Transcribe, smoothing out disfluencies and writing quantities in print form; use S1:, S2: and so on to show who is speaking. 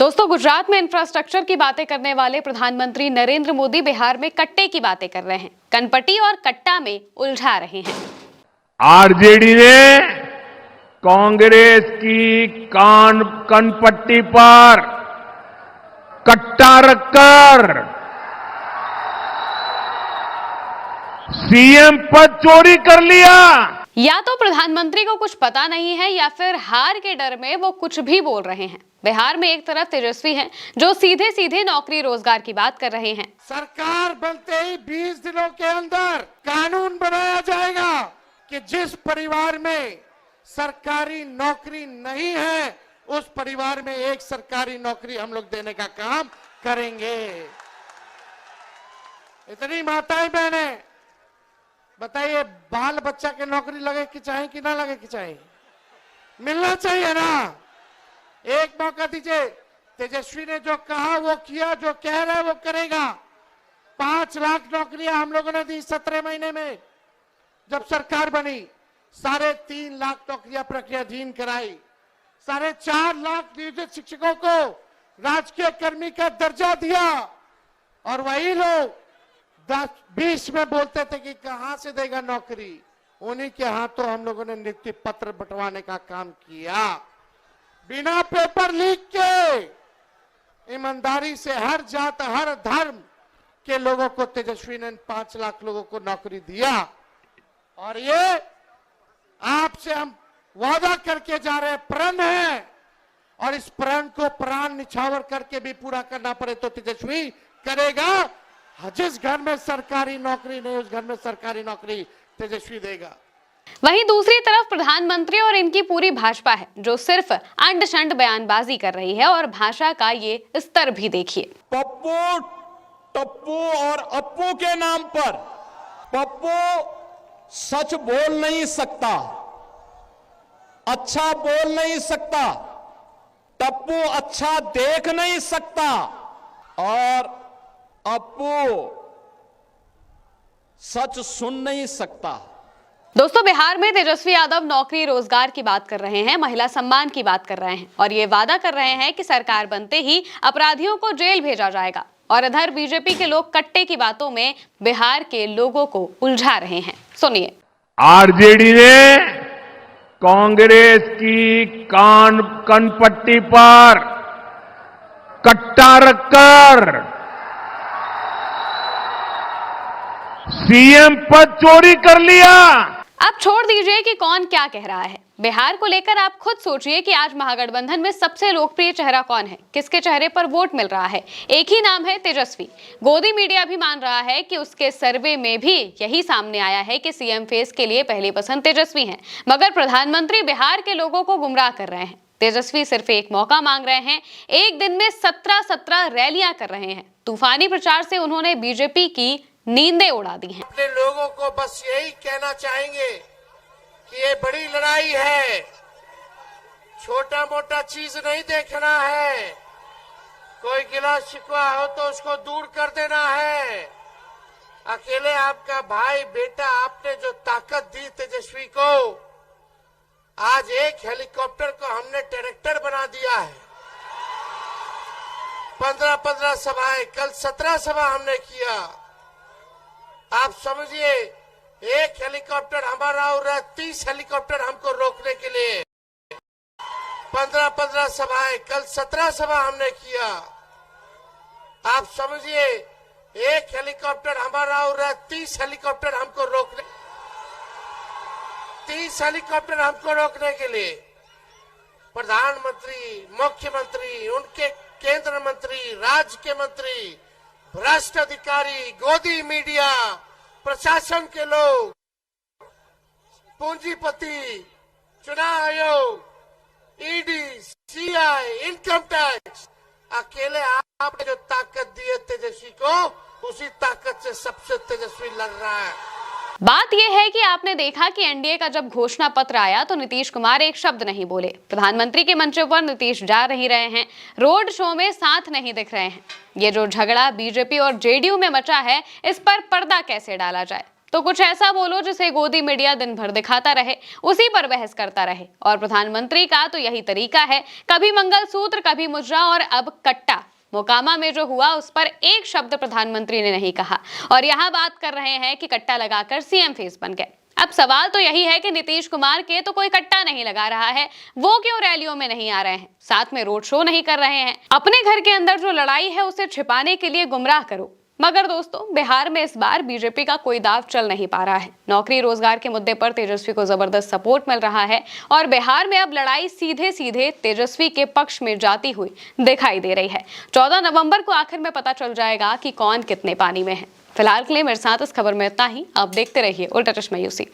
S1: दोस्तों, गुजरात में इंफ्रास्ट्रक्चर की बातें करने वाले प्रधानमंत्री नरेंद्र मोदी बिहार में कट्टे की बातें कर रहे हैं। कनपट्टी और कट्टा में उलझा रहे हैं।
S2: आरजेडी ने कांग्रेस की कनपट्टी पर कट्टा रखकर सीएम पद चोरी कर लिया।
S1: या तो प्रधानमंत्री को कुछ पता नहीं है या फिर हार के डर में वो कुछ भी बोल रहे हैं। बिहार में एक तरफ तेजस्वी हैं जो सीधे सीधे नौकरी रोजगार की बात कर रहे हैं।
S3: सरकार बनते ही 20 दिनों के अंदर कानून बनाया जाएगा कि जिस परिवार में सरकारी नौकरी नहीं है उस परिवार में एक सरकारी नौकरी हम लोग देने का काम करेंगे। इतनी माताएं बहनें बताइए, बाल बच्चा के नौकरी लगे कि चाहे कि ना लगे कि चाहे, मिलना चाहिए ना। एक मौका दीजिए। तेजस्वी ने जो कहा वो किया, जो कह रहा है वो करेगा। 5 लाख नौकरियां हम लोगों ने दी 17 महीने में जब सरकार बनी। 3.5 लाख नौकरियां प्रक्रियाधीन कराई। 4.5 लाख नियोजित शिक्षकों को राजकीय कर्मी का दर्जा दिया। और वही लोग 10-20 में बोलते थे कि कहां से देगा नौकरी, उन्हीं के हाथों हम लोगों ने नियुक्ति पत्र बंटवाने का काम किया। बिना पेपर लीक के ईमानदारी से हर जात हर धर्म के लोगों को तेजस्वी ने 5 लाख लोगों को नौकरी दिया। और ये आपसे हम वादा करके जा रहे हैं, प्रण है, और इस प्रण को प्राण निछावर करके भी पूरा करना पड़े तो तेजस्वी करेगा। जिस घर में सरकारी नौकरी नहीं उस घर में सरकारी नौकरी तेजस्वी देगा।
S1: वहीं दूसरी तरफ प्रधानमंत्री और इनकी पूरी भाजपा है जो सिर्फ अंड शंड बयानबाजी कर रही है। और भाषा का ये स्तर भी देखिए।
S4: पप्पू, टप्पू और अप्पू के नाम पर पप्पू सच बोल नहीं सकता, अच्छा बोल नहीं सकता, टप्पू अच्छा देख नहीं सकता और अप्पू सच सुन नहीं सकता।
S1: दोस्तों, बिहार में तेजस्वी यादव नौकरी रोजगार की बात कर रहे हैं, महिला सम्मान की बात कर रहे हैं और ये वादा कर रहे हैं कि सरकार बनते ही अपराधियों को जेल भेजा जाएगा। और इधर बीजेपी के लोग कट्टे की बातों में बिहार के लोगों को उलझा रहे हैं। सुनिए।
S2: आरजेडी ने कांग्रेस की कनपट्टी पर कट्टा रखकर सीएम पद चोरी कर लिया।
S1: अब छोड़ दीजिए कि कौन क्या कह रहा है। बिहार को लेकर आप खुद सोचिए कि आज महागठबंधन में सबसे लोकप्रिय चेहरा कौन है, किसके चेहरे पर वोट मिल रहा है। एक ही नाम है, तेजस्वी। गोदी मीडिया भी मान रहा है कि उसके सर्वे में भी यही सामने आया है कि सीएम फेस के लिए पहली पसंद तेजस्वी हैं। मगर प्रधानमंत्री बिहार के लोगों को गुमराह कर रहे हैं। तेजस्वी सिर्फ एक मौका मांग रहे हैं। एक दिन में 17 रैलियां कर रहे हैं। तूफानी प्रचार से उन्होंने बीजेपी की नींदें उड़ा दी हैं।
S3: अपने लोगों को बस यही कहना चाहेंगे कि ये बड़ी लड़ाई है, छोटा मोटा चीज नहीं देखना है। कोई गिला शिकवा हो तो उसको दूर कर देना है। अकेले आपका भाई बेटा आपने जो ताकत दी तेजस्वी को, आज एक हेलीकॉप्टर को हमने ट्रैक्टर बना दिया है। 15 सभाएं, कल 17 सभा हमने किया। आप समझिए, एक हेलीकॉप्टर हमारा और 30 हेलीकॉप्टर हमको रोकने के लिए। 15 सभाएं, कल 17 सभा हमने किया। आप समझिए, एक हेलीकॉप्टर हमारा और 30 हेलीकॉप्टर हमको रोकने 30 हेलीकॉप्टर हमको रोकने के लिए प्रधानमंत्री, मुख्यमंत्री, उनके केंद्र मंत्री, राज्य के मंत्री, भ्रष्ट अधिकारी, गोदी मीडिया, प्रशासन के लोग, पूंजीपति, चुनाव आयोग, ईडी, सीआई, इनकम टैक्स, अकेले आपने जो ताकत दी है तेजस्वी को, उसी ताकत से सबसे तेजस्वी लड़ रहा है।
S1: बात यह है कि आपने देखा कि एनडीए का जब घोषणा पत्र आया तो नीतीश कुमार एक शब्द नहीं बोले। प्रधानमंत्री के मंच पर नीतीश जा नहीं रहे हैं, रोड शो में साथ नहीं दिख रहे हैं। ये जो झगड़ा बीजेपी और जेडीयू में मचा है, इस पर पर्दा कैसे डाला जाए, तो कुछ ऐसा बोलो जिसे गोदी मीडिया दिन भर दिखाता रहे, उसी पर बहस करता रहे। और प्रधानमंत्री का तो यही तरीका है, कभी मंगलसूत्र, कभी मुजरा और अब कट्टा। मोकामा में जो हुआ उस पर एक शब्द प्रधानमंत्री ने नहीं कहा, और यहाँ बात कर रहे हैं कि कट्टा लगाकर सीएम फेस बन गए। अब सवाल तो यही है कि नीतीश कुमार के तो कोई कट्टा नहीं लगा रहा है, वो क्यों रैलियों में नहीं आ रहे हैं, साथ में रोड शो नहीं कर रहे हैं। अपने घर के अंदर जो लड़ाई है उसे छिपाने के लिए गुमराह करो। मगर दोस्तों, बिहार में इस बार बीजेपी का कोई दाव चल नहीं पा रहा है। नौकरी रोजगार के मुद्दे पर तेजस्वी को जबरदस्त सपोर्ट मिल रहा है और बिहार में अब लड़ाई सीधे सीधे तेजस्वी के पक्ष में जाती हुई दिखाई दे रही है। 14 नवंबर को आखिर में पता चल जाएगा कि कौन कितने पानी में है। फिलहाल के लिए मेरे साथ इस खबर में इतना ही। आप देखते रहिए उल्टा चश्मा यूसी।